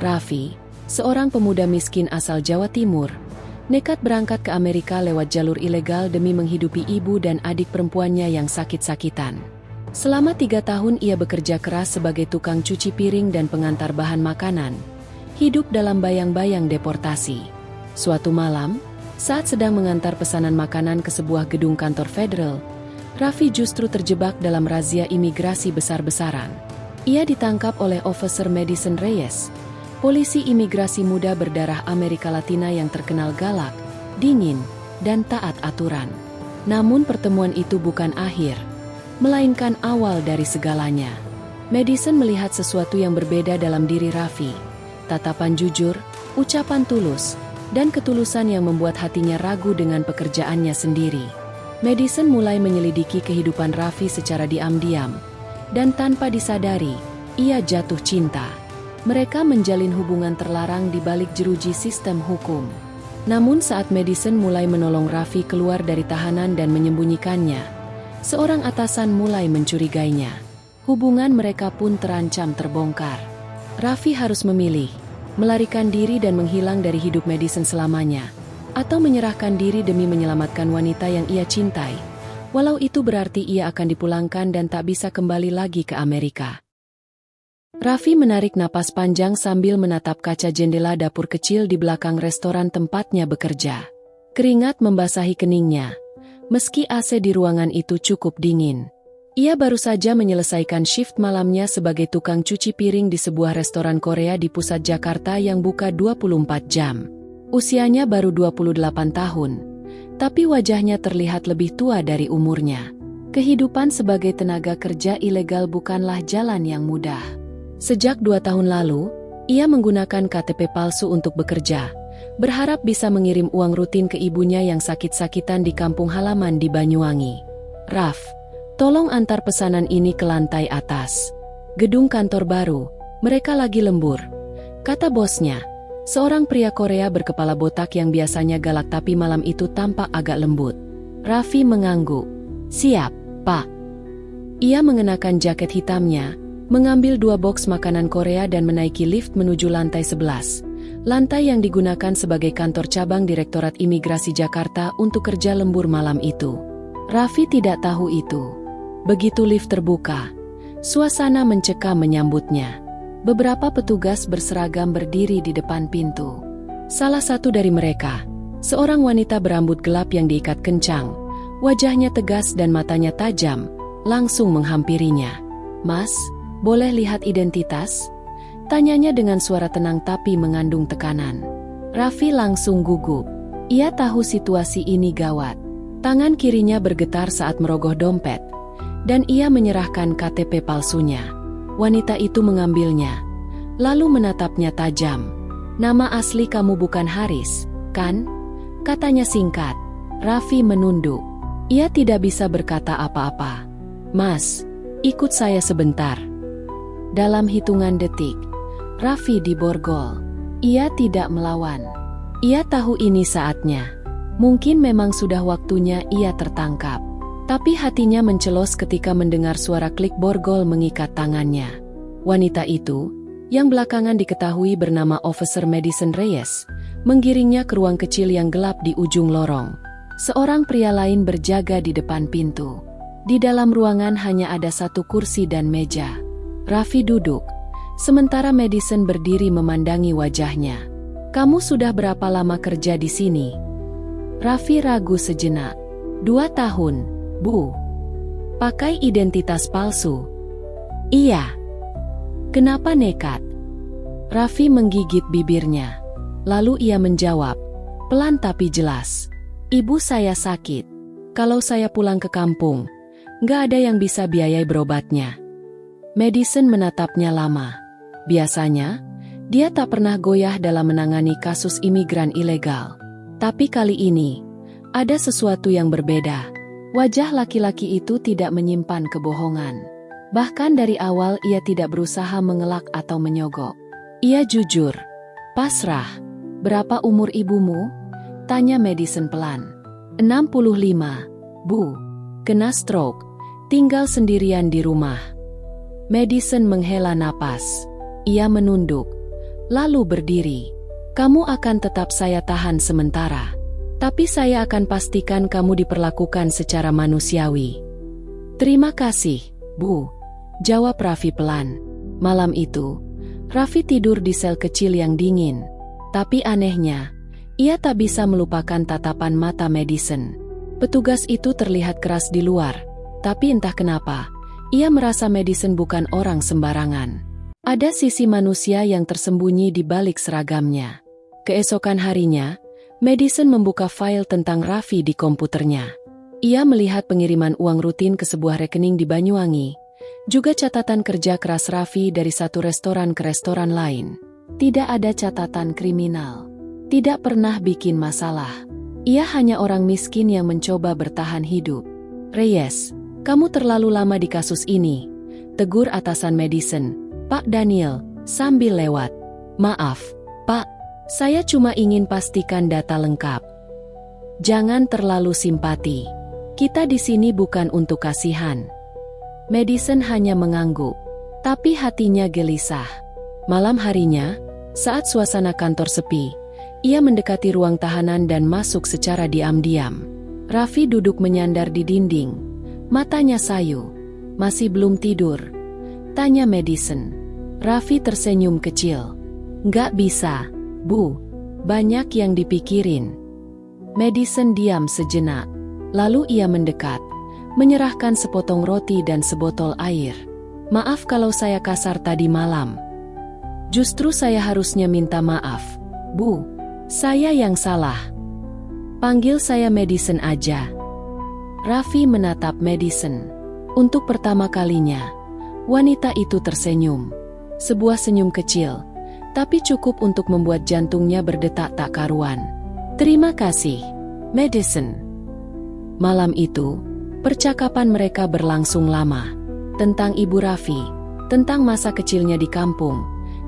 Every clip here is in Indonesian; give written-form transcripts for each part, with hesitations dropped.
Raffi, seorang pemuda miskin asal Jawa Timur, nekat berangkat ke Amerika lewat jalur ilegal demi menghidupi ibu dan adik perempuannya yang sakit-sakitan. Selama 3 tahun ia bekerja keras sebagai tukang cuci piring dan pengantar bahan makanan, hidup dalam bayang-bayang deportasi. Suatu malam, saat sedang mengantar pesanan makanan ke sebuah gedung kantor federal, Raffi justru terjebak dalam razia imigrasi besar-besaran. Ia ditangkap oleh Officer Madison Reyes, polisi imigrasi muda berdarah Amerika Latina yang terkenal galak, dingin, dan taat aturan. Namun pertemuan itu bukan akhir, melainkan awal dari segalanya. Madison melihat sesuatu yang berbeda dalam diri Raffi, tatapan jujur, ucapan tulus, dan ketulusan yang membuat hatinya ragu dengan pekerjaannya sendiri. Madison mulai menyelidiki kehidupan Raffi secara diam-diam, dan tanpa disadari, ia jatuh cinta. Mereka menjalin hubungan terlarang di balik jeruji sistem hukum. Namun saat Madison mulai menolong Raffi keluar dari tahanan dan menyembunyikannya, seorang atasan mulai mencurigainya. Hubungan mereka pun terancam terbongkar. Raffi harus memilih, melarikan diri dan menghilang dari hidup Madison selamanya, atau menyerahkan diri demi menyelamatkan wanita yang ia cintai, walau itu berarti ia akan dipulangkan dan tak bisa kembali lagi ke Amerika. Raffi menarik napas panjang sambil menatap kaca jendela dapur kecil di belakang restoran tempatnya bekerja. Keringat membasahi keningnya, meski AC di ruangan itu cukup dingin. Ia baru saja menyelesaikan shift malamnya sebagai tukang cuci piring di sebuah restoran Korea di pusat Jakarta yang buka 24 jam. Usianya baru 28 tahun, tapi wajahnya terlihat lebih tua dari umurnya. Kehidupan sebagai tenaga kerja ilegal bukanlah jalan yang mudah. Sejak 2 tahun lalu, ia menggunakan KTP palsu untuk bekerja, berharap bisa mengirim uang rutin ke ibunya yang sakit-sakitan di kampung halaman di Banyuwangi. "Raf, tolong antar pesanan ini ke lantai atas. Gedung kantor baru, mereka lagi lembur," kata bosnya. Seorang pria Korea berkepala botak yang biasanya galak tapi malam itu tampak agak lembut. Raffi mengangguk. "Siap, Pak." Ia mengenakan jaket hitamnya, mengambil 2 boks makanan Korea dan menaiki lift menuju lantai 11. Lantai yang digunakan sebagai kantor cabang Direktorat Imigrasi Jakarta untuk kerja lembur malam itu. Raffi tidak tahu itu. Begitu lift terbuka, suasana mencekam menyambutnya. Beberapa petugas berseragam berdiri di depan pintu. Salah satu dari mereka, seorang wanita berambut gelap yang diikat kencang, wajahnya tegas dan matanya tajam, langsung menghampirinya. "Mas, boleh lihat identitas?" tanyanya dengan suara tenang tapi mengandung tekanan. Raffi langsung gugup. Ia tahu situasi ini gawat. Tangan kirinya bergetar saat merogoh dompet, dan ia menyerahkan KTP palsunya. Wanita itu mengambilnya, lalu menatapnya tajam. "Nama asli kamu bukan Haris, kan?" katanya singkat. Raffi menunduk. Ia tidak bisa berkata apa-apa. "Mas, ikut saya sebentar." Dalam hitungan detik, Raffi diborgol. Ia tidak melawan. Ia tahu ini saatnya. Mungkin memang sudah waktunya ia tertangkap. Tapi hatinya mencelos ketika mendengar suara klik borgol mengikat tangannya. Wanita itu, yang belakangan diketahui bernama Officer Madison Reyes, menggiringnya ke ruang kecil yang gelap di ujung lorong. Seorang pria lain berjaga di depan pintu. Di dalam ruangan hanya ada 1 kursi dan meja. Raffi duduk, sementara Madison berdiri memandangi wajahnya. "Kamu sudah berapa lama kerja di sini?" Raffi ragu sejenak. 2 tahun. "Bu, pakai identitas palsu?" "Iya." "Kenapa nekat?" Raffi menggigit bibirnya. Lalu ia menjawab, pelan tapi jelas. "Ibu saya sakit. Kalau saya pulang ke kampung, nggak ada yang bisa biayai berobatnya." Madison menatapnya lama. Biasanya, dia tak pernah goyah dalam menangani kasus imigran ilegal. Tapi kali ini, ada sesuatu yang berbeda. Wajah laki-laki itu tidak menyimpan kebohongan. Bahkan dari awal ia tidak berusaha mengelak atau menyogok. Ia jujur, pasrah. "Berapa umur ibumu?" tanya Madison pelan. 65, Bu. Kena stroke. Tinggal sendirian di rumah." Madison menghela napas. Ia menunduk. lalu berdiri. Kamu akan tetap saya tahan sementara. Tapi saya akan pastikan kamu diperlakukan secara manusiawi. Terima kasih, Bu, jawab Raffi pelan. Malam itu, Raffi tidur di sel kecil yang dingin. Tapi anehnya, ia tak bisa melupakan tatapan mata Madison. Petugas itu terlihat keras di luar, tapi entah kenapa, ia merasa Madison bukan orang sembarangan. Ada sisi manusia yang tersembunyi di balik seragamnya. Keesokan harinya, Madison membuka file tentang Raffi di komputernya. Ia melihat pengiriman uang rutin ke sebuah rekening di Banyuwangi, juga catatan kerja keras Raffi dari satu restoran ke restoran lain. Tidak ada catatan kriminal. Tidak pernah bikin masalah. Ia hanya orang miskin yang mencoba bertahan hidup. Reyes, kamu terlalu lama di kasus ini, tegur atasan Madison, Pak Daniel, sambil lewat. Maaf, Pak. Saya cuma ingin pastikan data lengkap. Jangan terlalu simpati. Kita di sini bukan untuk kasihan. Madison hanya mengangguk, tapi hatinya gelisah. Malam harinya, saat suasana kantor sepi, ia mendekati ruang tahanan dan masuk secara diam-diam. Raffi duduk menyandar di dinding, matanya sayu. Masih belum tidur? Tanya Madison. Raffi tersenyum kecil. Nggak bisa, Bu, banyak yang dipikirin. Madison diam sejenak, lalu ia mendekat, menyerahkan sepotong roti dan sebotol air. Maaf kalau saya kasar tadi malam. Justru saya harusnya minta maaf, Bu. Saya yang salah. Panggil saya Madison aja. Raffi menatap Madison. Untuk pertama kalinya, wanita itu tersenyum. Sebuah senyum kecil, tapi cukup untuk membuat jantungnya berdetak tak karuan. Terima kasih, Madison. Malam itu, percakapan mereka berlangsung lama. Tentang ibu Raffi, tentang masa kecilnya di kampung,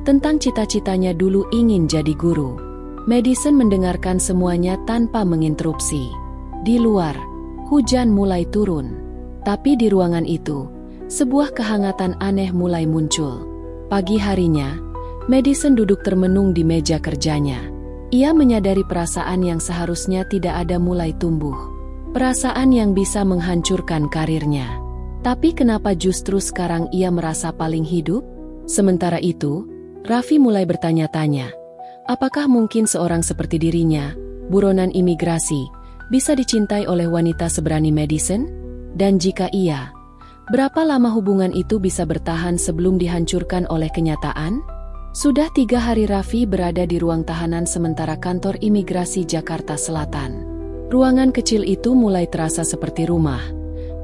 tentang cita-citanya dulu ingin jadi guru. Madison mendengarkan semuanya tanpa menginterupsi. Di luar, hujan mulai turun. Tapi di ruangan itu, sebuah kehangatan aneh mulai muncul. Pagi harinya, Madison duduk termenung di meja kerjanya. Ia menyadari perasaan yang seharusnya tidak ada mulai tumbuh. Perasaan yang bisa menghancurkan karirnya. Tapi kenapa justru sekarang ia merasa paling hidup? Sementara itu, Raffi mulai bertanya-tanya. Apakah mungkin seorang seperti dirinya, buronan imigrasi, bisa dicintai oleh wanita seberani Madison? Dan jika iya, berapa lama hubungan itu bisa bertahan sebelum dihancurkan oleh kenyataan? Sudah 3 hari Raffi berada di ruang tahanan sementara kantor imigrasi Jakarta Selatan. Ruangan kecil itu mulai terasa seperti rumah,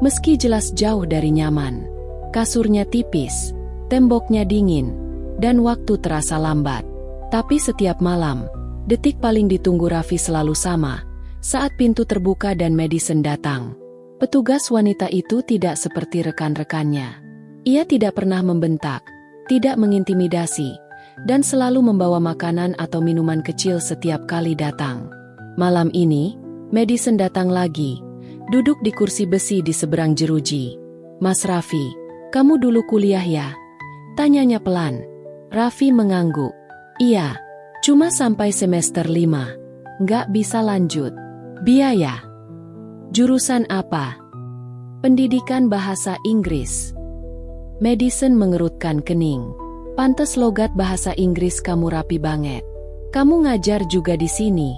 meski jelas jauh dari nyaman. Kasurnya tipis, temboknya dingin, dan waktu terasa lambat. Tapi setiap malam, detik paling ditunggu Raffi selalu sama, saat pintu terbuka dan Madison datang. Petugas wanita itu tidak seperti rekan-rekannya. Ia tidak pernah membentak, tidak mengintimidasi, dan selalu membawa makanan atau minuman kecil setiap kali datang. Malam ini, Madison datang lagi, duduk di kursi besi di seberang jeruji. Mas Raffi, kamu dulu kuliah ya? Tanyanya pelan. Raffi mengangguk. Iya, cuma sampai semester 5. Nggak bisa lanjut. Biaya. Jurusan apa? Pendidikan bahasa Inggris. Madison mengerutkan kening. Pantes logat bahasa Inggris kamu rapi banget. Kamu ngajar juga di sini.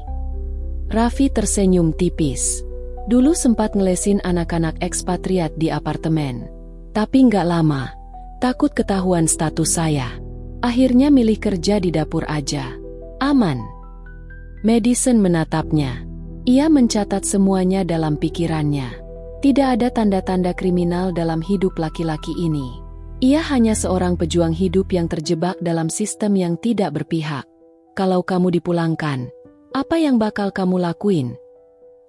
Raffi tersenyum tipis. Dulu sempat ngelesin anak-anak ekspatriat di apartemen. Tapi nggak lama, takut ketahuan status saya. Akhirnya milih kerja di dapur aja. Aman. Madison menatapnya. Ia mencatat semuanya dalam pikirannya. Tidak ada tanda-tanda kriminal dalam hidup laki-laki ini. Ia hanya seorang pejuang hidup yang terjebak dalam sistem yang tidak berpihak. Kalau kamu dipulangkan, apa yang bakal kamu lakuin?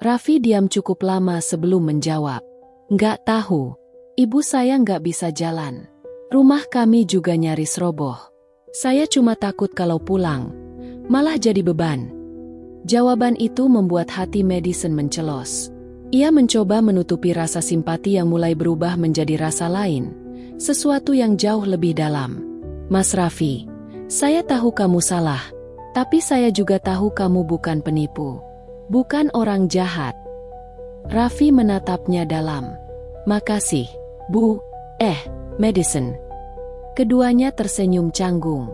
Raffi diam cukup lama sebelum menjawab. Nggak tahu. Ibu saya nggak bisa jalan. Rumah kami juga nyaris roboh. Saya cuma takut kalau pulang, malah jadi beban. Jawaban itu membuat hati Madison mencelos. Ia mencoba menutupi rasa simpati yang mulai berubah menjadi rasa lain. Sesuatu yang jauh lebih dalam. Mas Raffi, Saya tahu kamu salah, tapi saya juga tahu kamu bukan penipu. Bukan orang jahat. Raffi menatapnya dalam. Makasih, Bu. Madison. Keduanya tersenyum canggung.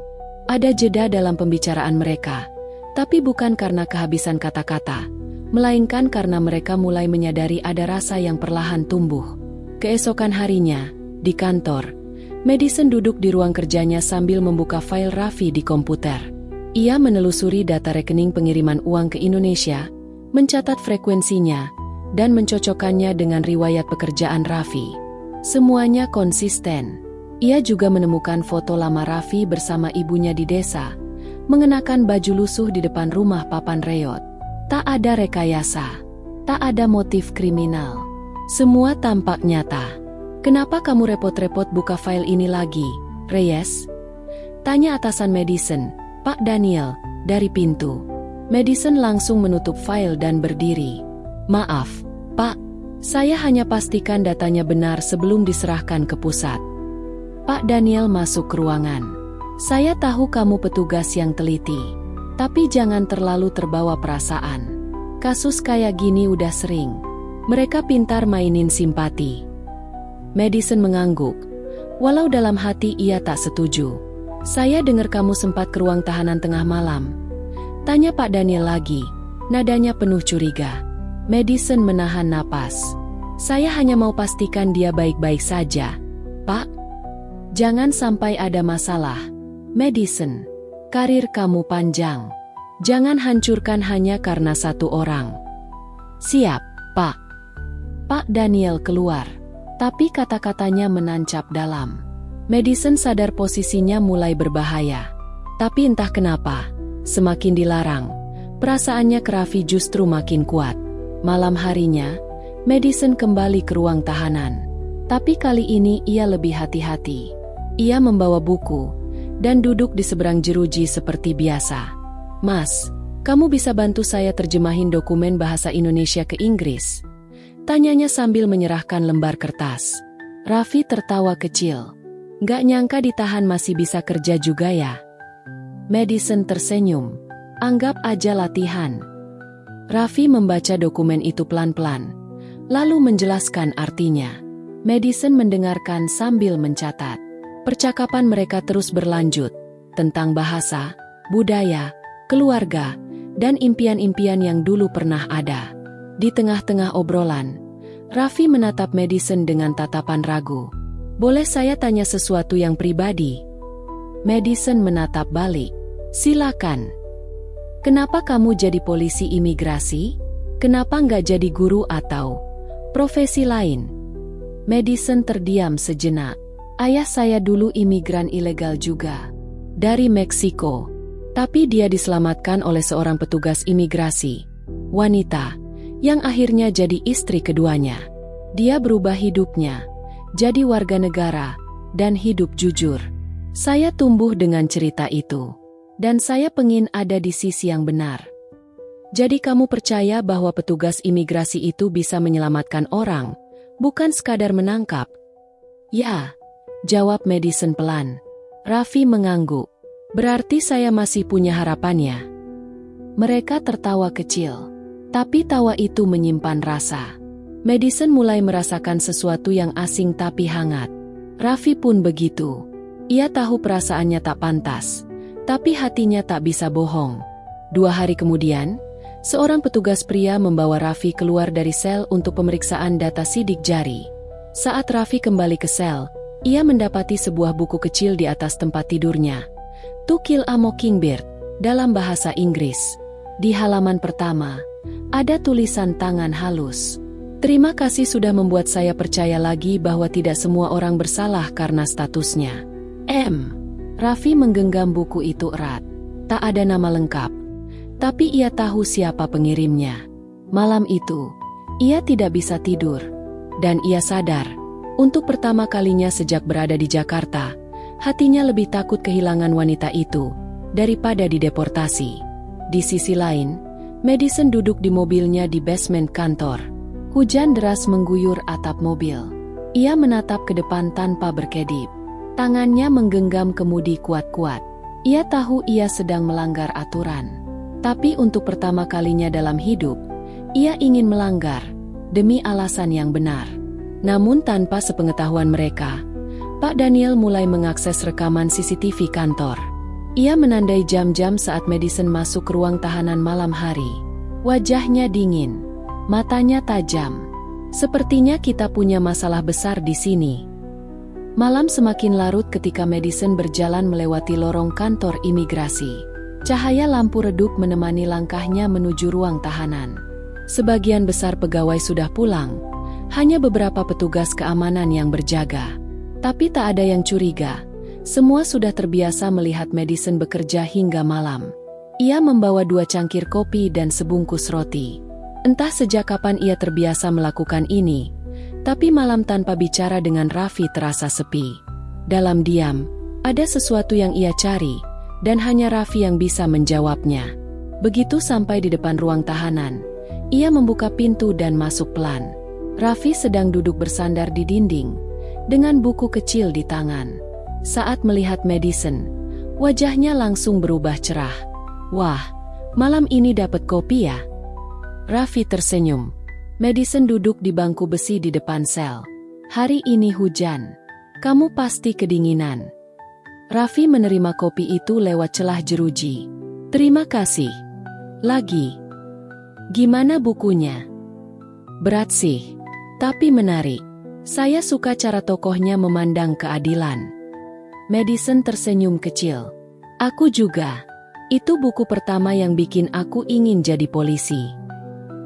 Ada jeda dalam pembicaraan mereka, tapi bukan karena kehabisan kata-kata, melainkan karena mereka mulai menyadari ada rasa yang perlahan tumbuh. Keesokan harinya, di kantor, Madison duduk di ruang kerjanya sambil membuka file Raffi di komputer. Ia menelusuri data rekening pengiriman uang ke Indonesia, mencatat frekuensinya, dan mencocokkannya dengan riwayat pekerjaan Raffi. Semuanya konsisten. Ia juga menemukan foto lama Raffi bersama ibunya di desa, mengenakan baju lusuh di depan rumah papan reot. Tak ada rekayasa, tak ada motif kriminal. Semua tampak nyata. Kenapa kamu repot-repot buka file ini lagi, Reyes? Tanya atasan Madison, Pak Daniel, dari pintu. Madison langsung menutup file dan berdiri. Maaf, Pak. Saya hanya pastikan datanya benar sebelum diserahkan ke pusat. Pak Daniel masuk ke ruangan. Saya tahu kamu petugas yang teliti, tapi jangan terlalu terbawa perasaan. Kasus kayak gini udah sering. Mereka pintar mainin simpati. Madison mengangguk. Walau dalam hati ia tak setuju. Saya dengar kamu sempat ke ruang tahanan tengah malam. Tanya Pak Daniel lagi. Nadanya penuh curiga. Madison menahan napas. Saya hanya mau pastikan dia baik-baik saja, Pak. Jangan sampai ada masalah. Madison, karir kamu panjang. Jangan hancurkan hanya karena satu orang. Siap, Pak. Pak Daniel keluar, tapi kata-katanya menancap dalam. Madison sadar posisinya mulai berbahaya. Tapi entah kenapa, semakin dilarang, perasaannya ke Raffi justru makin kuat. Malam harinya, Madison kembali ke ruang tahanan. Tapi kali ini ia lebih hati-hati. Ia membawa buku, dan duduk di seberang jeruji seperti biasa. Mas, kamu bisa bantu saya terjemahin dokumen bahasa Indonesia ke Inggris? Tanyanya sambil menyerahkan lembar kertas. Raffi tertawa kecil. Gak nyangka ditahan masih bisa kerja juga ya? Madison tersenyum. Anggap aja latihan. Raffi membaca dokumen itu pelan-pelan, lalu menjelaskan artinya. Madison mendengarkan sambil mencatat. Percakapan mereka terus berlanjut, tentang bahasa, budaya, keluarga, dan impian-impian yang dulu pernah ada. Di tengah-tengah obrolan, Raffi menatap Madison dengan tatapan ragu. Boleh saya tanya sesuatu yang pribadi? Madison menatap balik. Silakan. Kenapa kamu jadi polisi imigrasi? Kenapa nggak jadi guru atau profesi lain? Madison terdiam sejenak. Ayah saya dulu imigran ilegal juga. Dari Meksiko. Tapi dia diselamatkan oleh seorang petugas imigrasi. Wanita. Yang akhirnya jadi istri keduanya. Dia berubah hidupnya. Jadi warga negara. Dan hidup jujur. Saya tumbuh dengan cerita itu. Dan saya pengin ada di sisi yang benar. Jadi kamu percaya bahwa petugas imigrasi itu bisa menyelamatkan orang, bukan sekadar menangkap? Ya. Jawab Madison pelan. Raffi mengangguk. Berarti saya masih punya harapannya. Mereka tertawa kecil. Tapi tawa itu menyimpan rasa. Madison mulai merasakan sesuatu yang asing tapi hangat. Raffi pun begitu. Ia tahu perasaannya tak pantas. Tapi hatinya tak bisa bohong. 2 hari kemudian, seorang petugas pria membawa Raffi keluar dari sel untuk pemeriksaan data sidik jari. Saat Raffi kembali ke sel, ia mendapati sebuah buku kecil di atas tempat tidurnya. To Kill a Mockingbird, dalam bahasa Inggris. Di halaman pertama, ada tulisan tangan halus. Terima kasih sudah membuat saya percaya lagi bahwa tidak semua orang bersalah karena statusnya. Raffi menggenggam buku itu erat. Tak ada nama lengkap. Tapi ia tahu siapa pengirimnya. Malam itu, ia tidak bisa tidur. Dan ia sadar, untuk pertama kalinya sejak berada di Jakarta, hatinya lebih takut kehilangan wanita itu daripada dideportasi. Di sisi lain, Madison duduk di mobilnya di basement kantor. Hujan deras mengguyur atap mobil. Ia menatap ke depan tanpa berkedip. Tangannya menggenggam kemudi kuat-kuat. Ia tahu ia sedang melanggar aturan. Tapi untuk pertama kalinya dalam hidup, ia ingin melanggar demi alasan yang benar. Namun tanpa sepengetahuan mereka, Pak Daniel mulai mengakses rekaman CCTV kantor. Ia menandai jam-jam saat Madison masuk ke ruang tahanan malam hari. Wajahnya dingin, matanya tajam. Sepertinya kita punya masalah besar di sini. Malam semakin larut ketika Madison berjalan melewati lorong kantor imigrasi. Cahaya lampu redup menemani langkahnya menuju ruang tahanan. Sebagian besar pegawai sudah pulang, hanya beberapa petugas keamanan yang berjaga. Tapi tak ada yang curiga, semua sudah terbiasa melihat Madison bekerja hingga malam. Ia membawa 2 cangkir kopi dan sebungkus roti. Entah sejak kapan ia terbiasa melakukan ini, tapi malam tanpa bicara dengan Raffi terasa sepi. Dalam diam, ada sesuatu yang ia cari, dan hanya Raffi yang bisa menjawabnya. Begitu sampai di depan ruang tahanan, ia membuka pintu dan masuk pelan. Raffi sedang duduk bersandar di dinding, dengan buku kecil di tangan. Saat melihat Madison, wajahnya langsung berubah cerah. "Wah, malam ini dapat kopi ya?" Raffi tersenyum. Madison duduk di bangku besi di depan sel. "Hari ini hujan. Kamu pasti kedinginan." Raffi menerima kopi itu lewat celah jeruji. "Terima kasih. Lagi. Gimana bukunya?" "Berat sih, tapi menarik. Saya suka cara tokohnya memandang keadilan." Madison tersenyum kecil. "Aku juga. Itu buku pertama yang bikin aku ingin jadi polisi."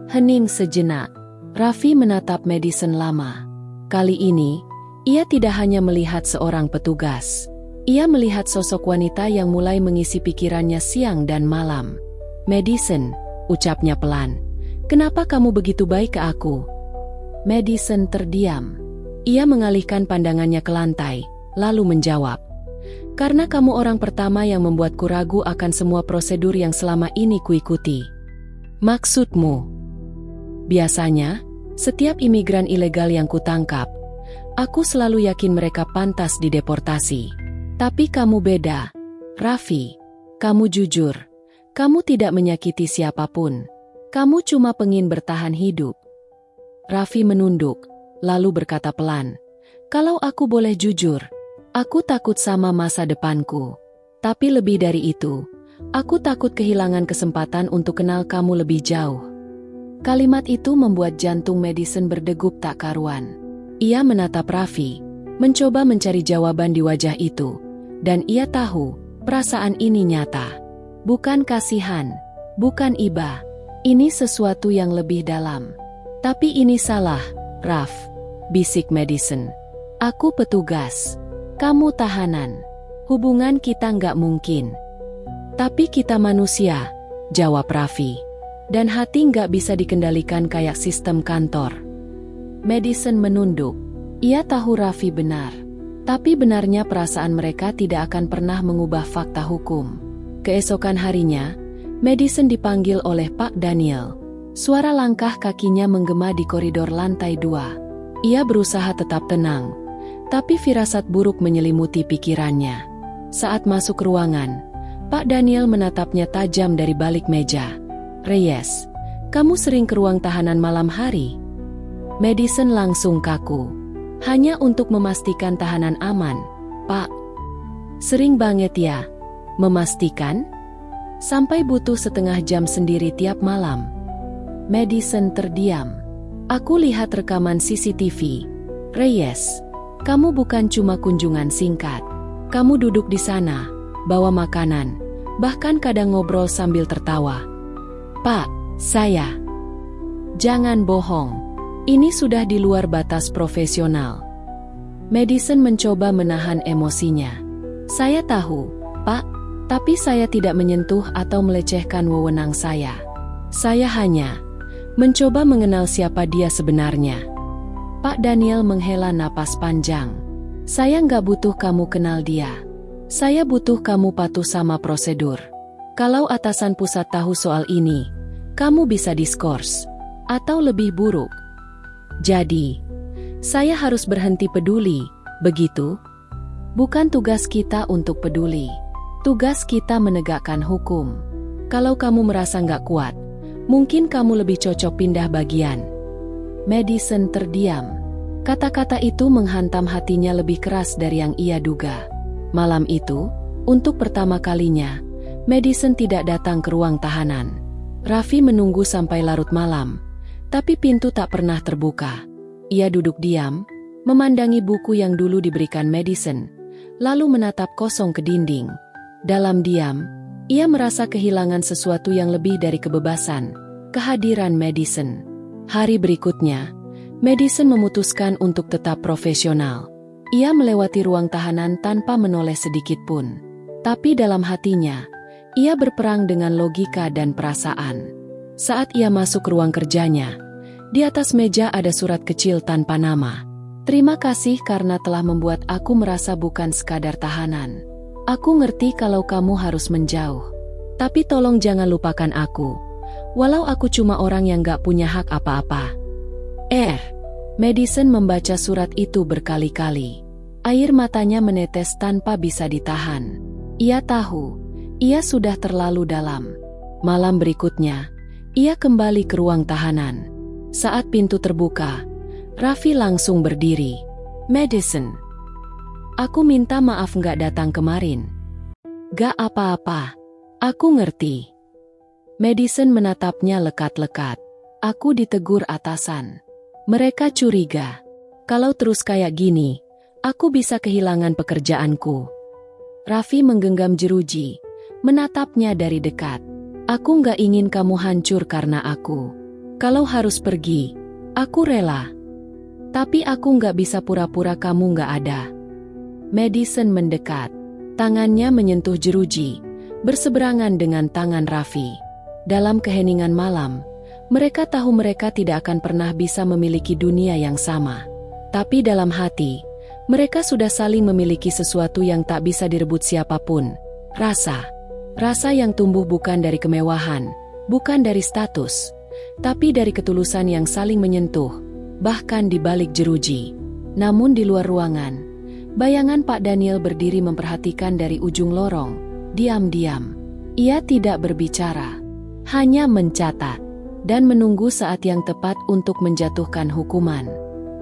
Hening sejenak. Raffi menatap Madison lama. Kali ini, ia tidak hanya melihat seorang petugas. Ia melihat sosok wanita yang mulai mengisi pikirannya siang dan malam. "Madison," ucapnya pelan, "kenapa kamu begitu baik ke aku?" Madison terdiam. Ia mengalihkan pandangannya ke lantai, lalu menjawab, "Karena kamu orang pertama yang membuatku ragu akan semua prosedur yang selama ini kuikuti." "Maksudmu?" "Biasanya, setiap imigran ilegal yang kutangkap, aku selalu yakin mereka pantas dideportasi. Tapi kamu beda, Raffi. Kamu jujur. Kamu tidak menyakiti siapapun. Kamu cuma pengin bertahan hidup." Raffi menunduk, lalu berkata pelan, "Kalau aku boleh jujur, aku takut sama masa depanku. Tapi lebih dari itu, aku takut kehilangan kesempatan untuk kenal kamu lebih jauh." Kalimat itu membuat jantung Madison berdegup tak karuan. Ia menatap Raffi, mencoba mencari jawaban di wajah itu, dan ia tahu perasaan ini nyata. Bukan kasihan, bukan iba. Ini sesuatu yang lebih dalam. "Tapi ini salah, Raff," bisik Madison. "Aku petugas. Kamu tahanan. Hubungan kita nggak mungkin." "Tapi kita manusia," jawab Raffi. "Dan hati nggak bisa dikendalikan kayak sistem kantor." Madison menunduk. Ia tahu Raffi benar. Tapi benarnya perasaan mereka tidak akan pernah mengubah fakta hukum. Keesokan harinya, Madison dipanggil oleh Pak Daniel. Suara langkah kakinya menggema di koridor lantai 2. Ia berusaha tetap tenang, tapi firasat buruk menyelimuti pikirannya. Saat masuk ruangan, Pak Daniel menatapnya tajam dari balik meja. "Reyes, kamu sering ke ruang tahanan malam hari?" Madison langsung kaku. "Hanya untuk memastikan tahanan aman, Pak." "Sering banget ya? Memastikan? Sampai butuh setengah jam sendiri tiap malam?" Madison terdiam. "Aku lihat rekaman CCTV. Reyes, kamu bukan cuma kunjungan singkat. Kamu duduk di sana, bawa makanan, bahkan kadang ngobrol sambil tertawa." "Pak, saya..." "Jangan bohong. Ini sudah di luar batas profesional." Madison mencoba menahan emosinya. "Saya tahu, Pak, tapi saya tidak menyentuh atau melecehkan wewenang saya. Saya hanya mencoba mengenal siapa dia sebenarnya." Pak Daniel menghela napas panjang. "Saya nggak butuh kamu kenal dia. Saya butuh kamu patuh sama prosedur. Kalau atasan pusat tahu soal ini, kamu bisa diskors. Atau lebih buruk. Jadi, saya harus berhenti peduli, begitu? Bukan tugas kita untuk peduli. Tugas kita menegakkan hukum. Kalau kamu merasa nggak kuat, mungkin kamu lebih cocok pindah bagian. Madison terdiam. Kata-kata itu menghantam hatinya lebih keras dari yang ia duga. Malam itu, untuk pertama kalinya, Madison tidak datang ke ruang tahanan. Raffi menunggu sampai larut malam, tapi pintu tak pernah terbuka. Ia duduk diam, memandangi buku yang dulu diberikan Madison, lalu menatap kosong ke dinding. Dalam diam, ia merasa kehilangan sesuatu yang lebih dari kebebasan, kehadiran Madison. Hari berikutnya, Madison memutuskan untuk tetap profesional. Ia melewati ruang tahanan tanpa menoleh sedikit pun. Tapi dalam hatinya, ia berperang dengan logika dan perasaan. Saat ia masuk ke ruang kerjanya, di atas meja ada surat kecil tanpa nama. Terima kasih karena telah membuat aku merasa bukan sekadar tahanan. Aku ngerti kalau kamu harus menjauh. Tapi tolong jangan lupakan aku. Walau aku cuma orang yang gak punya hak apa-apa. Madison membaca surat itu berkali-kali. Air matanya menetes tanpa bisa ditahan. Ia tahu, ia sudah terlalu dalam. Malam berikutnya, ia kembali ke ruang tahanan. Saat pintu terbuka, Raffi langsung berdiri. Madison, aku minta maaf gak datang kemarin. Gak apa-apa, aku ngerti. Madison menatapnya lekat-lekat. Aku ditegur atasan. Mereka curiga. Kalau terus kayak gini, aku bisa kehilangan pekerjaanku. Raffi menggenggam jeruji, menatapnya dari dekat. Aku nggak ingin kamu hancur karena aku. Kalau harus pergi, aku rela. Tapi aku nggak bisa pura-pura kamu nggak ada. Madison mendekat. Tangannya menyentuh jeruji, berseberangan dengan tangan Raffi. Dalam keheningan malam, mereka tahu mereka tidak akan pernah bisa memiliki dunia yang sama. Tapi dalam hati, mereka sudah saling memiliki sesuatu yang tak bisa direbut siapapun. Rasa. Rasa yang tumbuh bukan dari kemewahan, bukan dari status, tapi dari ketulusan yang saling menyentuh, bahkan di balik jeruji. Namun di luar ruangan, bayangan Pak Daniel berdiri memperhatikan dari ujung lorong, diam-diam. Ia tidak berbicara, hanya mencatat dan menunggu saat yang tepat untuk menjatuhkan hukuman.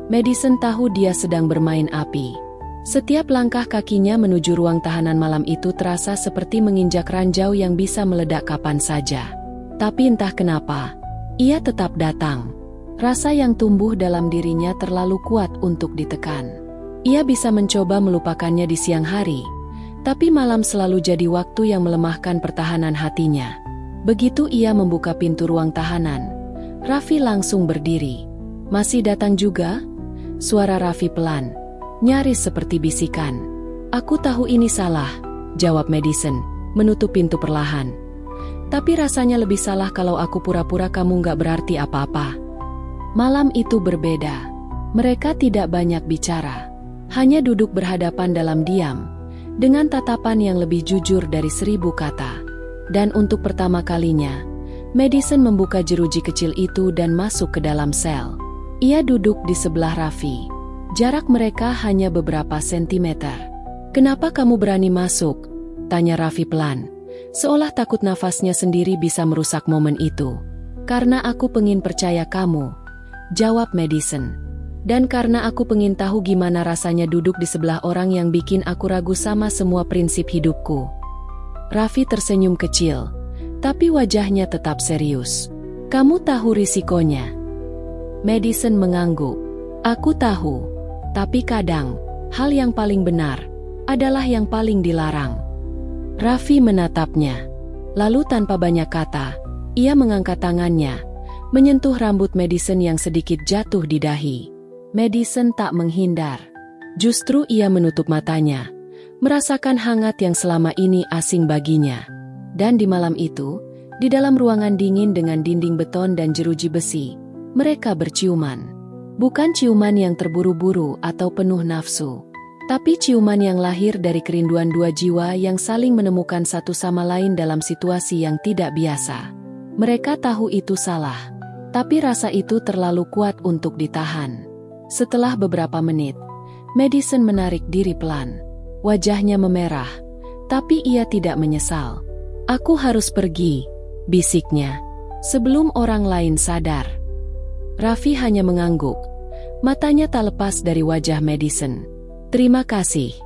Madison tahu dia sedang bermain api. Setiap langkah kakinya menuju ruang tahanan malam itu terasa seperti menginjak ranjau yang bisa meledak kapan saja. Tapi entah kenapa, ia tetap datang. Rasa yang tumbuh dalam dirinya terlalu kuat untuk ditekan. Ia bisa mencoba melupakannya di siang hari, tapi malam selalu jadi waktu yang melemahkan pertahanan hatinya. Begitu ia membuka pintu ruang tahanan, Raffi langsung berdiri. Masih datang juga? Suara Raffi pelan, nyaris seperti bisikan. Aku tahu ini salah, jawab Madison, menutup pintu perlahan. Tapi rasanya lebih salah kalau aku pura-pura kamu gak berarti apa-apa. Malam itu berbeda. Mereka tidak banyak bicara. Hanya duduk berhadapan dalam diam, dengan tatapan yang lebih jujur dari 1000 kata. Dan untuk pertama kalinya, Madison membuka jeruji kecil itu dan masuk ke dalam sel. Ia duduk di sebelah Raffi. Jarak mereka hanya beberapa sentimeter. Kenapa kamu berani masuk? Tanya Raffi pelan, seolah takut nafasnya sendiri bisa merusak momen itu. Karena aku pengin percaya kamu, jawab Madison. Dan karena aku pengin tahu gimana rasanya duduk di sebelah orang yang bikin aku ragu sama semua prinsip hidupku. Raffi tersenyum kecil, tapi wajahnya tetap serius. Kamu tahu risikonya? Madison mengangguk. Aku tahu, tapi kadang, hal yang paling benar adalah yang paling dilarang. Raffi menatapnya. Lalu tanpa banyak kata, ia mengangkat tangannya, menyentuh rambut Madison yang sedikit jatuh di dahi. Madison tak menghindar. Justru ia menutup matanya, merasakan hangat yang selama ini asing baginya. Dan di malam itu, di dalam ruangan dingin dengan dinding beton dan jeruji besi, mereka berciuman. Bukan ciuman yang terburu-buru atau penuh nafsu, tapi ciuman yang lahir dari kerinduan dua jiwa yang saling menemukan satu sama lain dalam situasi yang tidak biasa. Mereka tahu itu salah, tapi rasa itu terlalu kuat untuk ditahan. Setelah beberapa menit, Madison menarik diri pelan. Wajahnya memerah, Tapi ia tidak menyesal. Aku harus pergi, bisiknya, sebelum orang lain sadar. Raffi hanya mengangguk. Matanya tak lepas dari wajah Madison. Terima kasih.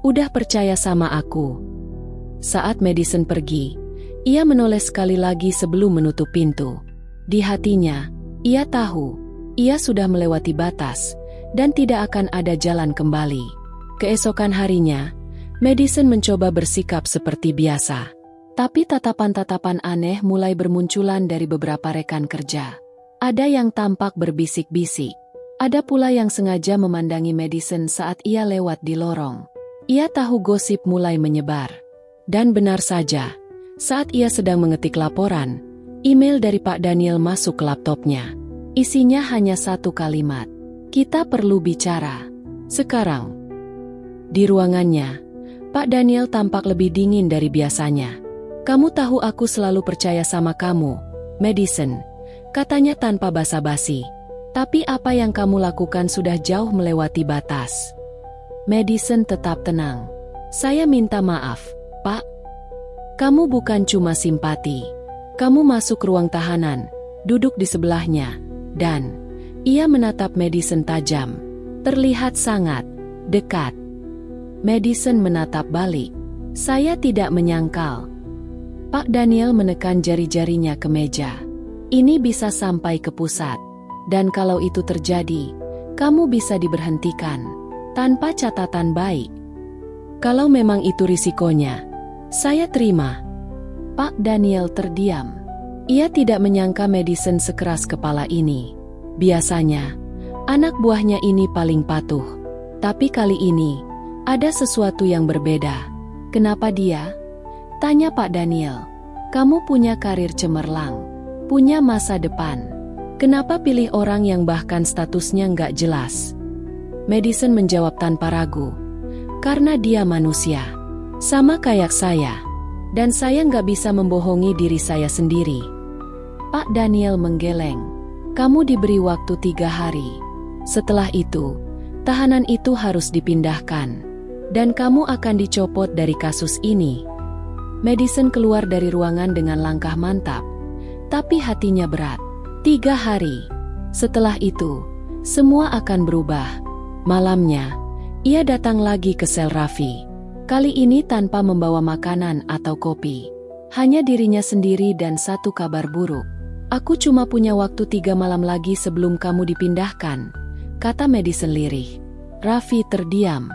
Udah percaya sama aku. Saat Madison pergi, ia menoleh sekali lagi sebelum menutup pintu. Di hatinya, ia tahu, ia sudah melewati batas, dan tidak akan ada jalan kembali. Keesokan harinya, Madison mencoba bersikap seperti biasa. Tapi tatapan-tatapan aneh mulai bermunculan dari beberapa rekan kerja. Ada yang tampak berbisik-bisik. Ada pula yang sengaja memandangi Madison saat ia lewat di lorong. Ia tahu gosip mulai menyebar. Dan benar saja, saat ia sedang mengetik laporan, email dari Pak Daniel masuk ke laptopnya. Isinya hanya satu kalimat. Kita perlu bicara. Sekarang. Di ruangannya, Pak Daniel tampak lebih dingin dari biasanya. Kamu tahu aku selalu percaya sama kamu, Madison, katanya tanpa basa-basi. Tapi apa yang kamu lakukan sudah jauh melewati batas. Madison tetap tenang. Saya minta maaf, Pak. Kamu bukan cuma simpati. Kamu masuk ruang tahanan, duduk di sebelahnya, dan ia menatap Madison tajam. Terlihat sangat dekat. Madison menatap balik. Saya tidak menyangkal. Pak Daniel menekan jari-jarinya ke meja. Ini bisa sampai ke pusat. Dan kalau itu terjadi, kamu bisa diberhentikan tanpa catatan baik. Kalau memang itu risikonya, saya terima. Pak Daniel terdiam. Ia tidak menyangka Madison sekeras kepala ini. Biasanya, anak buahnya ini paling patuh. Tapi kali ini, ada sesuatu yang berbeda. Kenapa dia? Tanya Pak Daniel. Kamu punya karir cemerlang, punya masa depan. Kenapa pilih orang yang bahkan statusnya nggak jelas? Madison menjawab tanpa ragu. Karena dia manusia. Sama kayak saya. Dan saya nggak bisa membohongi diri saya sendiri. Pak Daniel menggeleng. Kamu diberi waktu 3 hari. Setelah itu, tahanan itu harus dipindahkan. Dan kamu akan dicopot dari kasus ini. Madison keluar dari ruangan dengan langkah mantap. Tapi hatinya berat. 3 hari. Setelah itu, semua akan berubah. Malamnya, ia datang lagi ke sel Raffi. Kali ini tanpa membawa makanan atau kopi. Hanya dirinya sendiri dan satu kabar buruk. Aku cuma punya waktu 3 malam lagi sebelum kamu dipindahkan, kata Madison lirih. Raffi terdiam.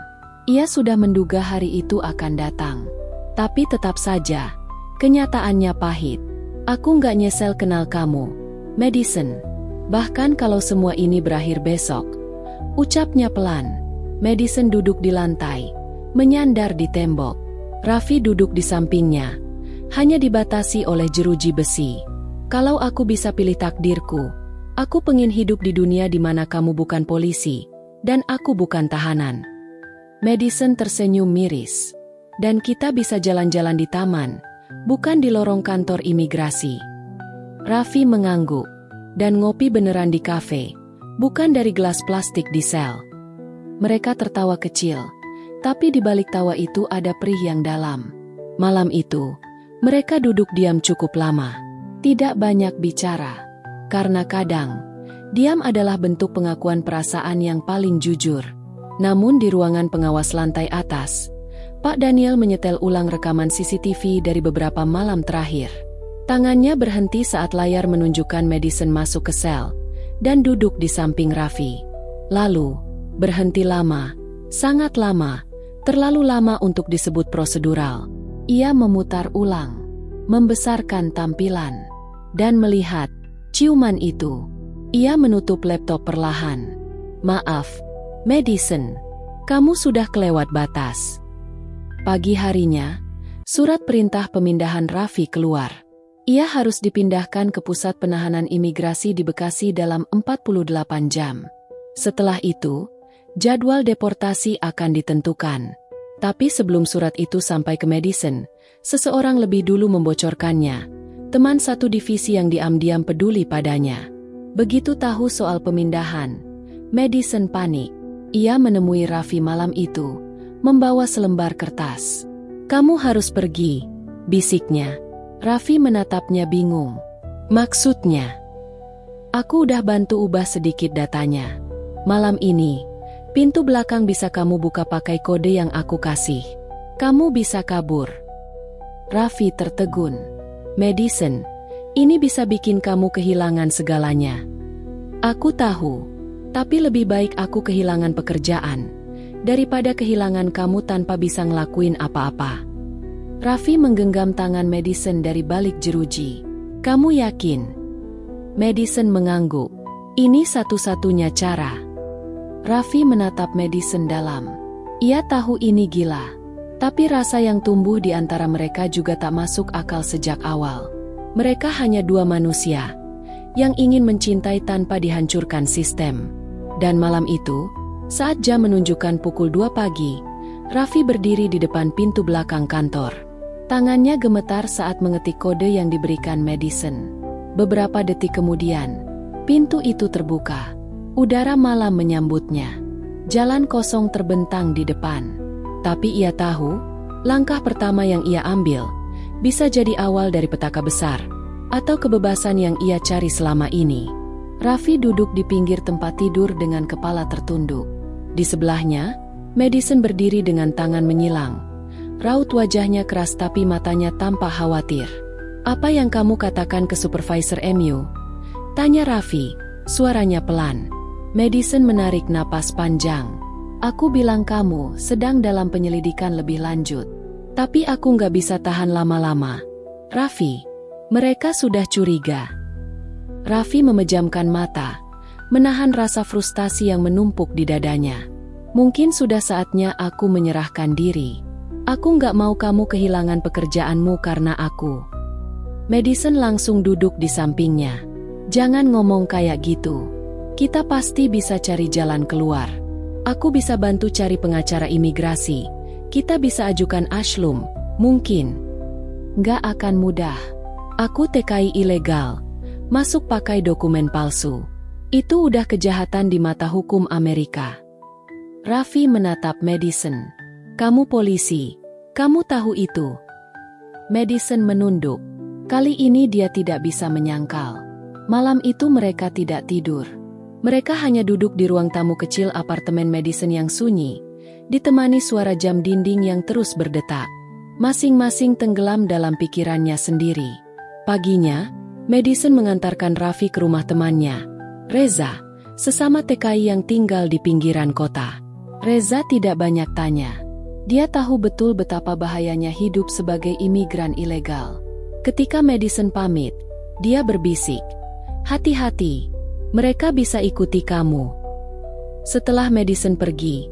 Ia sudah menduga hari itu akan datang. Tapi tetap saja, kenyataannya pahit. Aku nggak nyesel kenal kamu, Madison. Bahkan kalau semua ini berakhir besok. Ucapnya pelan. Madison duduk di lantai, menyandar di tembok. Raffi duduk di sampingnya, hanya dibatasi oleh jeruji besi. Kalau aku bisa pilih takdirku, aku pengen hidup di dunia di mana kamu bukan polisi, dan aku bukan tahanan. Madison tersenyum miris. Dan kita bisa jalan-jalan di taman, bukan di lorong kantor imigrasi. Raffi mengangguk. Dan ngopi beneran di kafe, bukan dari gelas plastik di sel. Mereka tertawa kecil, tapi di balik tawa itu ada perih yang dalam. Malam itu, mereka duduk diam cukup lama. Tidak banyak bicara. Karena kadang, diam adalah bentuk pengakuan perasaan yang paling jujur. Namun di ruangan pengawas lantai atas, Pak Daniel menyetel ulang rekaman CCTV dari beberapa malam terakhir. Tangannya berhenti saat layar menunjukkan Madison masuk ke sel dan duduk di samping Raffi. Lalu, berhenti lama, sangat lama, terlalu lama untuk disebut prosedural. Ia memutar ulang, membesarkan tampilan, dan melihat ciuman itu. Ia menutup laptop perlahan. Maaf, Madison, kamu sudah kelewat batas. Pagi harinya, surat perintah pemindahan Raffi keluar. Ia harus dipindahkan ke pusat penahanan imigrasi di Bekasi dalam 48 jam. Setelah itu, jadwal deportasi akan ditentukan. Tapi sebelum surat itu sampai ke Madison, seseorang lebih dulu membocorkannya. Teman satu divisi yang diam-diam peduli padanya. Begitu tahu soal pemindahan, Madison panik. Ia menemui Raffi malam itu, membawa selembar kertas. Kamu harus pergi, bisiknya. Raffi menatapnya bingung. Maksudnya? Aku udah bantu ubah sedikit datanya. Malam ini, pintu belakang bisa kamu buka pakai kode yang aku kasih. Kamu bisa kabur. Raffi tertegun. Madison, ini bisa bikin kamu kehilangan segalanya. Aku tahu, tapi lebih baik aku kehilangan pekerjaan daripada kehilangan kamu tanpa bisa ngelakuin apa-apa. Raffi menggenggam tangan Madison dari balik jeruji. Kamu yakin? Madison mengangguk. Ini satu-satunya cara. Raffi menatap Madison dalam. Ia tahu ini gila. Tapi rasa yang tumbuh di antara mereka juga tak masuk akal sejak awal. Mereka hanya dua manusia yang ingin mencintai tanpa dihancurkan sistem. Dan malam itu, saat jam menunjukkan pukul 2 pagi, Raffi berdiri di depan pintu belakang kantor. Tangannya gemetar saat mengetik kode yang diberikan Madison. Beberapa detik kemudian, pintu itu terbuka. Udara malam menyambutnya. Jalan kosong terbentang di depan. Tapi ia tahu, langkah pertama yang ia ambil bisa jadi awal dari petaka besar atau kebebasan yang ia cari selama ini. Raffi duduk di pinggir tempat tidur dengan kepala tertunduk. Di sebelahnya, Madison berdiri dengan tangan menyilang. Raut wajahnya keras tapi matanya tampak khawatir. Apa yang kamu katakan ke supervisor MU? Tanya Raffi, suaranya pelan. Madison menarik napas panjang. Aku bilang kamu sedang dalam penyelidikan lebih lanjut. Tapi aku nggak bisa tahan lama-lama. Raffi, mereka sudah curiga. Raffi memejamkan mata, menahan rasa frustasi yang menumpuk di dadanya. Mungkin sudah saatnya aku menyerahkan diri. Aku nggak mau kamu kehilangan pekerjaanmu karena aku. Madison langsung duduk di sampingnya. Jangan ngomong kayak gitu. Kita pasti bisa cari jalan keluar. Aku bisa bantu cari pengacara imigrasi. Kita bisa ajukan asyum, mungkin. Nggak akan mudah. Aku TKI ilegal. Masuk pakai dokumen palsu. Itu udah kejahatan di mata hukum Amerika. Raffi menatap Madison. Kamu polisi. Kamu tahu itu. Madison menunduk. Kali ini dia tidak bisa menyangkal. Malam itu mereka tidak tidur. Mereka hanya duduk di ruang tamu kecil apartemen Madison yang sunyi, ditemani suara jam dinding yang terus berdetak. Masing-masing tenggelam dalam pikirannya sendiri. Paginya, Madison mengantarkan Raffi ke rumah temannya, Reza, sesama TKI yang tinggal di pinggiran kota. Reza tidak banyak tanya. Dia tahu betul betapa bahayanya hidup sebagai imigran ilegal. Ketika Madison pamit, dia berbisik, hati-hati, mereka bisa ikuti kamu. Setelah Madison pergi,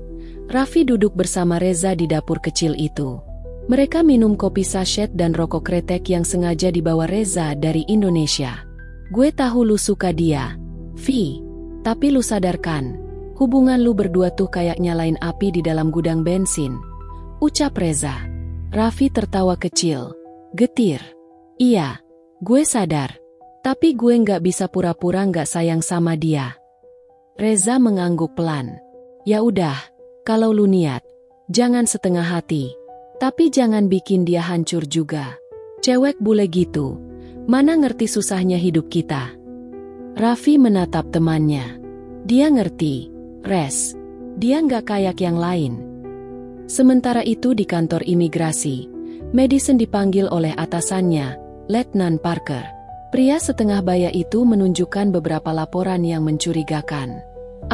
Raffi duduk bersama Reza di dapur kecil itu. Mereka minum kopi sachet dan rokok kretek yang sengaja dibawa Reza dari Indonesia. Gue tahu lu suka dia, Vi. Tapi lu sadarkan, hubungan lu berdua tuh kayak nyalain api di dalam gudang bensin. Ucap Reza. Raffi tertawa kecil, getir. Iya, gue sadar. Tapi gue nggak bisa pura-pura nggak sayang sama dia. Reza mengangguk pelan. Ya udah, kalau lu niat, jangan setengah hati. Tapi jangan bikin dia hancur juga. Cewek bule gitu, mana ngerti susahnya hidup kita. Raffi menatap temannya. Dia ngerti, Res. Dia nggak kayak yang lain. Sementara itu di kantor imigrasi, Madison dipanggil oleh atasannya, Letnan Parker. Pria setengah baya itu menunjukkan beberapa laporan yang mencurigakan.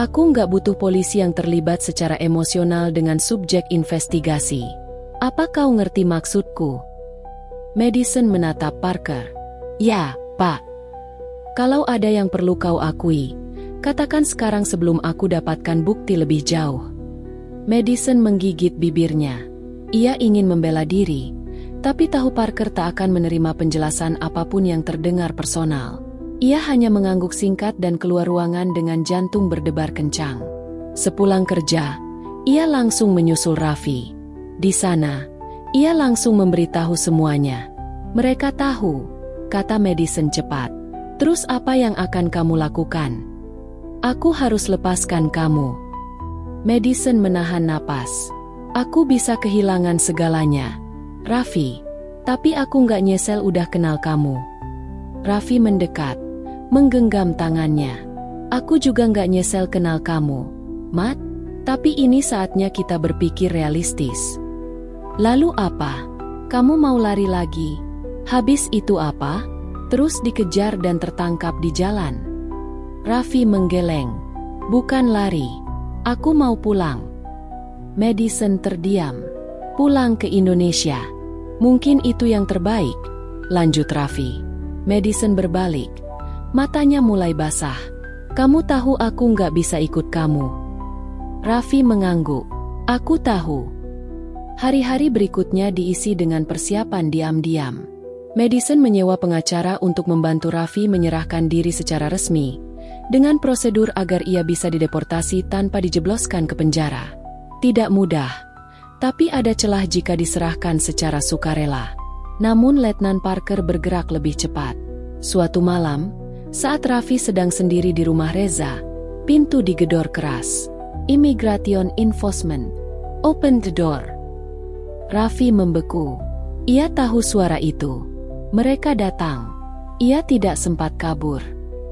Aku nggak butuh polisi yang terlibat secara emosional dengan subjek investigasi. Apa kau ngerti maksudku? Madison menatap Parker. Ya, Pak. Kalau ada yang perlu kau akui, katakan sekarang sebelum aku dapatkan bukti lebih jauh. Madison menggigit bibirnya. Ia ingin membela diri, tapi tahu Parker tak akan menerima penjelasan apapun yang terdengar personal. Ia hanya mengangguk singkat dan keluar ruangan dengan jantung berdebar kencang. Sepulang kerja, ia langsung menyusul Raffi. Di sana, ia langsung memberitahu semuanya. Mereka tahu, kata Madison cepat. Terus apa yang akan kamu lakukan? Aku harus lepaskan kamu. Madison menahan napas. Aku bisa kehilangan segalanya. Raffi, tapi aku nggak nyesel udah kenal kamu. Raffi mendekat, menggenggam tangannya. Aku juga nggak nyesel kenal kamu, Matt. Tapi ini saatnya kita berpikir realistis. Lalu apa? Kamu mau lari lagi? Habis itu apa? Terus dikejar dan tertangkap di jalan? Raffi menggeleng. Bukan lari. Aku mau pulang. Madison terdiam. Pulang ke Indonesia. Mungkin itu yang terbaik, lanjut Raffi. Madison berbalik. Matanya mulai basah. Kamu tahu aku nggak bisa ikut kamu. Raffi mengangguk. Aku tahu. Hari-hari berikutnya diisi dengan persiapan diam-diam. Madison menyewa pengacara untuk membantu Raffi menyerahkan diri secara resmi, dengan prosedur agar ia bisa dideportasi tanpa dijebloskan ke penjara. Tidak mudah, tapi ada celah jika diserahkan secara sukarela. Namun Letnan Parker bergerak lebih cepat. Suatu malam, saat Raffi sedang sendiri di rumah Reza, pintu digedor keras. Immigration Enforcement. Open the door. Raffi membeku. Ia tahu suara itu. Mereka datang. Ia tidak sempat kabur.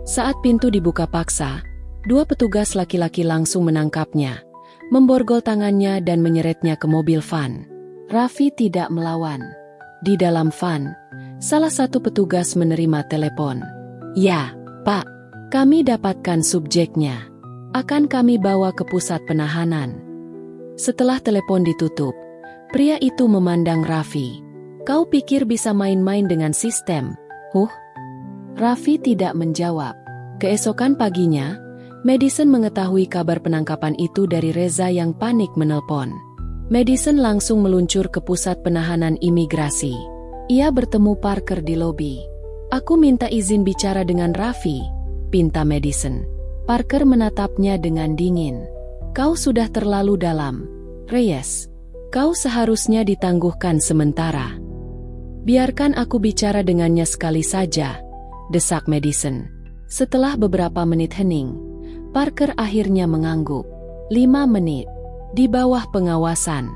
Saat pintu dibuka paksa, dua petugas laki-laki langsung menangkapnya, memborgol tangannya dan menyeretnya ke mobil van. Raffi tidak melawan. Di dalam van, salah satu petugas menerima telepon. Ya, Pak. Kami dapatkan subjeknya. Akan kami bawa ke pusat penahanan. Setelah telepon ditutup, pria itu memandang Raffi. Kau pikir bisa main-main dengan sistem? Raffi tidak menjawab. Keesokan paginya, Madison mengetahui kabar penangkapan itu dari Reza yang panik menelpon. Madison langsung meluncur ke pusat penahanan imigrasi. Ia bertemu Parker di lobi. Aku minta izin bicara dengan Raffi, pinta Madison. Parker menatapnya dengan dingin. Kau sudah terlalu dalam, Reyes. Kau seharusnya ditangguhkan sementara. Biarkan aku bicara dengannya sekali saja, desak Madison. Setelah beberapa menit hening, Parker akhirnya mengangguk. 5 menit. Di bawah pengawasan.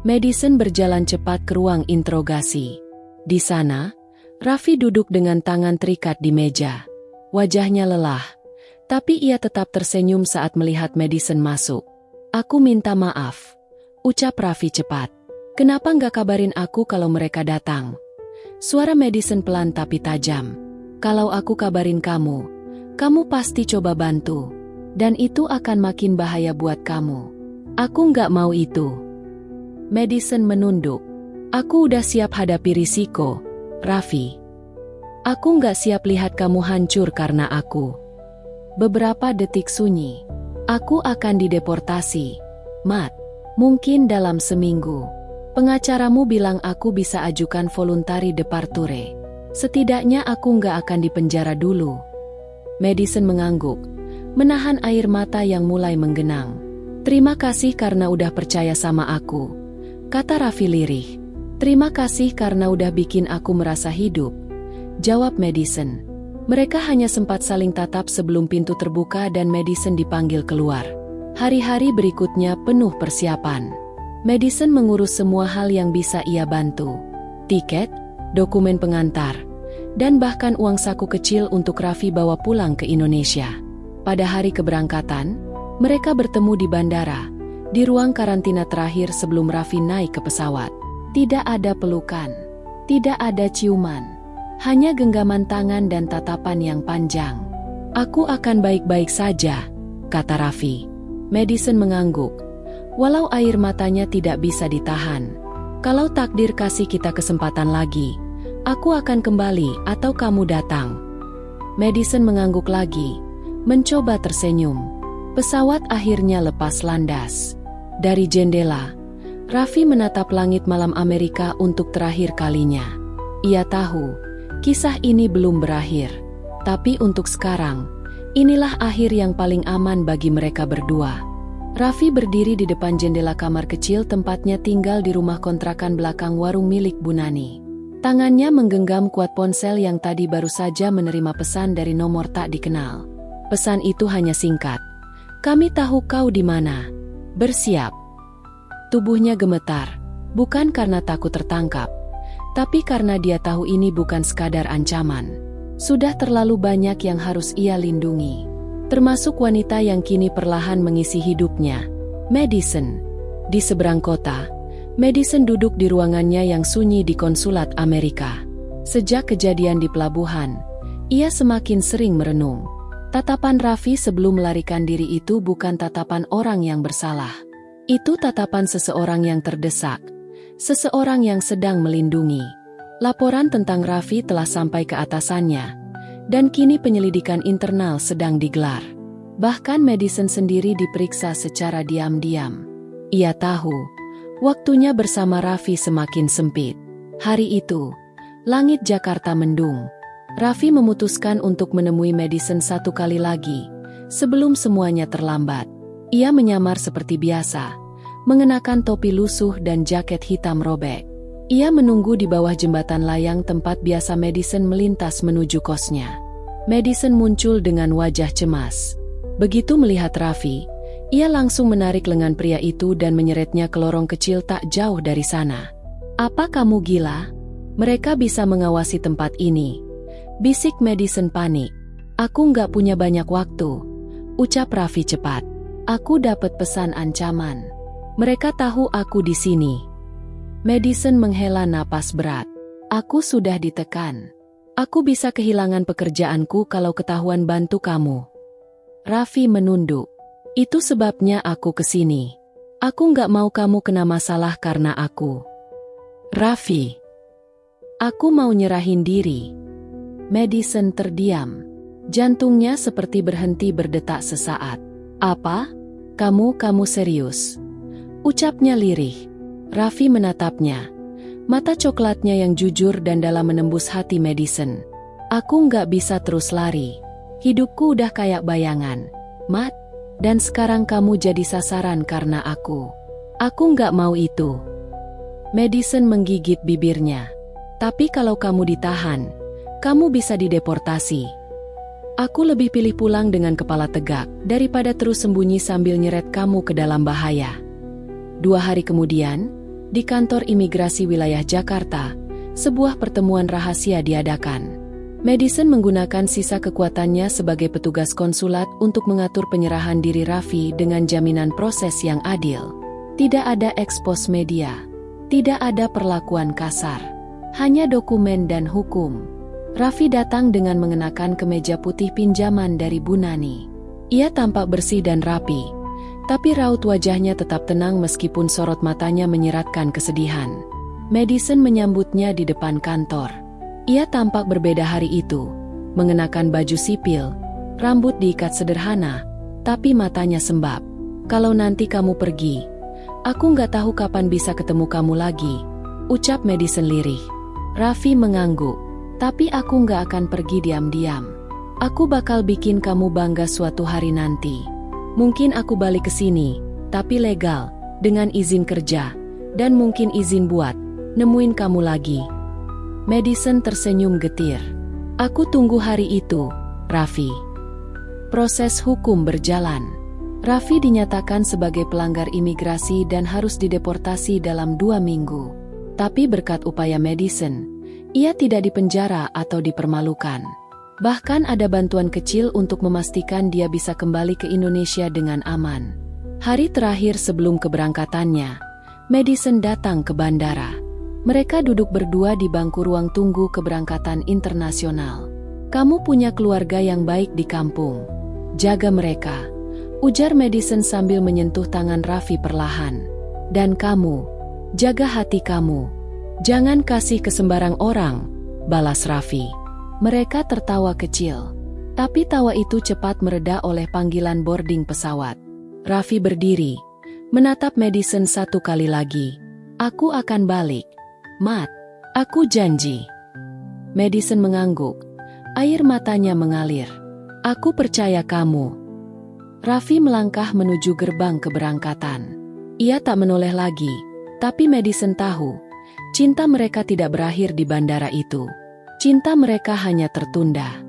Madison berjalan cepat ke ruang interogasi. Di sana, Raffi duduk dengan tangan terikat di meja. Wajahnya lelah, tapi ia tetap tersenyum saat melihat Madison masuk. Aku minta maaf, ucap Raffi cepat. Kenapa nggak kabarin aku kalau mereka datang? Suara Madison pelan tapi tajam. Kalau aku kabarin kamu, kamu pasti coba bantu. Dan itu akan makin bahaya buat kamu. Aku nggak mau itu. Madison menunduk. Aku udah siap hadapi risiko, Raffi. Aku nggak siap lihat kamu hancur karena aku. Beberapa detik sunyi. Aku akan dideportasi, Matt. Mungkin dalam seminggu. Pengacaramu bilang aku bisa ajukan voluntari departure. Setidaknya aku nggak akan dipenjara dulu. Madison mengangguk, menahan air mata yang mulai menggenang. Terima kasih karena udah percaya sama aku, kata Raffi lirih. Terima kasih karena udah bikin aku merasa hidup, jawab Madison. Mereka hanya sempat saling tatap sebelum pintu terbuka dan Madison dipanggil keluar. Hari-hari berikutnya penuh persiapan. Madison mengurus semua hal yang bisa ia bantu. Tiket, dokumen pengantar, dan bahkan uang saku kecil untuk Raffi bawa pulang ke Indonesia. Pada hari keberangkatan, mereka bertemu di bandara, di ruang karantina terakhir sebelum Raffi naik ke pesawat. Tidak ada pelukan, tidak ada ciuman. Hanya genggaman tangan dan tatapan yang panjang. Aku akan baik-baik saja, kata Raffi. Madison mengangguk. Walau air matanya tidak bisa ditahan. Kalau takdir kasih kita kesempatan lagi, aku akan kembali atau kamu datang. Madison mengangguk lagi, mencoba tersenyum. Pesawat akhirnya lepas landas. Dari jendela, Raffi menatap langit malam Amerika untuk terakhir kalinya. Ia tahu, kisah ini belum berakhir, tapi untuk sekarang, inilah akhir yang paling aman bagi mereka berdua. Raffi berdiri di depan jendela kamar kecil tempatnya tinggal di rumah kontrakan belakang warung milik Bu Nani. Tangannya menggenggam kuat ponsel yang tadi baru saja menerima pesan dari nomor tak dikenal. Pesan itu hanya singkat. Kami tahu kau di mana. Bersiap. Tubuhnya gemetar. Bukan karena takut tertangkap, tapi karena dia tahu ini bukan sekadar ancaman. Sudah terlalu banyak yang harus ia lindungi, termasuk wanita yang kini perlahan mengisi hidupnya, Madison. Di seberang kota, Madison duduk di ruangannya yang sunyi di konsulat Amerika. Sejak kejadian di pelabuhan, ia semakin sering merenung. Tatapan Raffi sebelum melarikan diri itu bukan tatapan orang yang bersalah. Itu tatapan seseorang yang terdesak, seseorang yang sedang melindungi. Laporan tentang Raffi telah sampai ke atasannya, dan kini penyelidikan internal sedang digelar. Bahkan Madison sendiri diperiksa secara diam-diam. Ia tahu, waktunya bersama Raffi semakin sempit. Hari itu, langit Jakarta mendung. Raffi memutuskan untuk menemui Madison satu kali lagi, sebelum semuanya terlambat. Ia menyamar seperti biasa, mengenakan topi lusuh dan jaket hitam robek. Ia menunggu di bawah jembatan layang tempat biasa Madison melintas menuju kosnya. Madison muncul dengan wajah cemas. Begitu melihat Raffi, ia langsung menarik lengan pria itu dan menyeretnya ke lorong kecil tak jauh dari sana. "Apa kamu gila? Mereka bisa mengawasi tempat ini," bisik Madison panik. "Aku nggak punya banyak waktu," ucap Raffi cepat. "Aku dapat pesan ancaman. Mereka tahu aku di sini." Madison menghela napas berat. "Aku sudah ditekan. Aku bisa kehilangan pekerjaanku kalau ketahuan bantu kamu." Raffi menunduk. "Itu sebabnya aku kesini. Aku nggak mau kamu kena masalah karena aku." "Raffi, aku mau nyerahin diri." Madison terdiam. Jantungnya seperti berhenti berdetak sesaat. "Apa? Kamu serius?" ucapnya lirih. Raffi menatapnya. Mata coklatnya yang jujur dan dalam menembus hati Madison. "Aku nggak bisa terus lari. Hidupku udah kayak bayangan, Matt. Dan sekarang kamu jadi sasaran karena aku. Aku nggak mau itu." Madison menggigit bibirnya. "Tapi kalau kamu ditahan, kamu bisa dideportasi. Aku lebih pilih pulang dengan kepala tegak daripada terus sembunyi sambil nyeret kamu ke dalam bahaya." 2 hari kemudian, di kantor imigrasi wilayah Jakarta, sebuah pertemuan rahasia diadakan. Madison menggunakan sisa kekuatannya sebagai petugas konsulat untuk mengatur penyerahan diri Raffi dengan jaminan proses yang adil. Tidak ada ekspos media, tidak ada perlakuan kasar, hanya dokumen dan hukum. Raffi datang dengan mengenakan kemeja putih pinjaman dari Bu Nani. Ia tampak bersih dan rapi, tapi raut wajahnya tetap tenang meskipun sorot matanya menyeratkan kesedihan. Madison menyambutnya di depan kantor. Ia tampak berbeda hari itu, mengenakan baju sipil, rambut diikat sederhana, tapi matanya sembab. "Kalau nanti kamu pergi, aku nggak tahu kapan bisa ketemu kamu lagi," ucap Madison lirih. Raffi mengangguk. "Tapi aku nggak akan pergi diam-diam. Aku bakal bikin kamu bangga suatu hari nanti. Mungkin aku balik ke sini, tapi legal, dengan izin kerja, dan mungkin izin buat nemuin kamu lagi." Madison tersenyum getir. "Aku tunggu hari itu, Raffi." Proses hukum berjalan. Raffi dinyatakan sebagai pelanggar imigrasi dan harus dideportasi dalam 2 minggu. Tapi berkat upaya Madison, ia tidak dipenjara atau dipermalukan. Bahkan ada bantuan kecil untuk memastikan dia bisa kembali ke Indonesia dengan aman. Hari terakhir sebelum keberangkatannya, Madison datang ke bandara. Mereka duduk berdua di bangku ruang tunggu keberangkatan internasional. "Kamu punya keluarga yang baik di kampung. Jaga mereka," ujar Madison sambil menyentuh tangan Raffi perlahan. "Dan kamu, jaga hati kamu. Jangan kasih ke sembarang orang," balas Raffi. Mereka tertawa kecil. Tapi tawa itu cepat mereda oleh panggilan boarding pesawat. Raffi berdiri, menatap Madison satu kali lagi. "Aku akan balik, Matt. Aku janji." Madison mengangguk. Air matanya mengalir. "Aku percaya kamu." Raffi melangkah menuju gerbang keberangkatan. Ia tak menoleh lagi, tapi Madison tahu cinta mereka tidak berakhir di bandara itu. Cinta mereka hanya tertunda.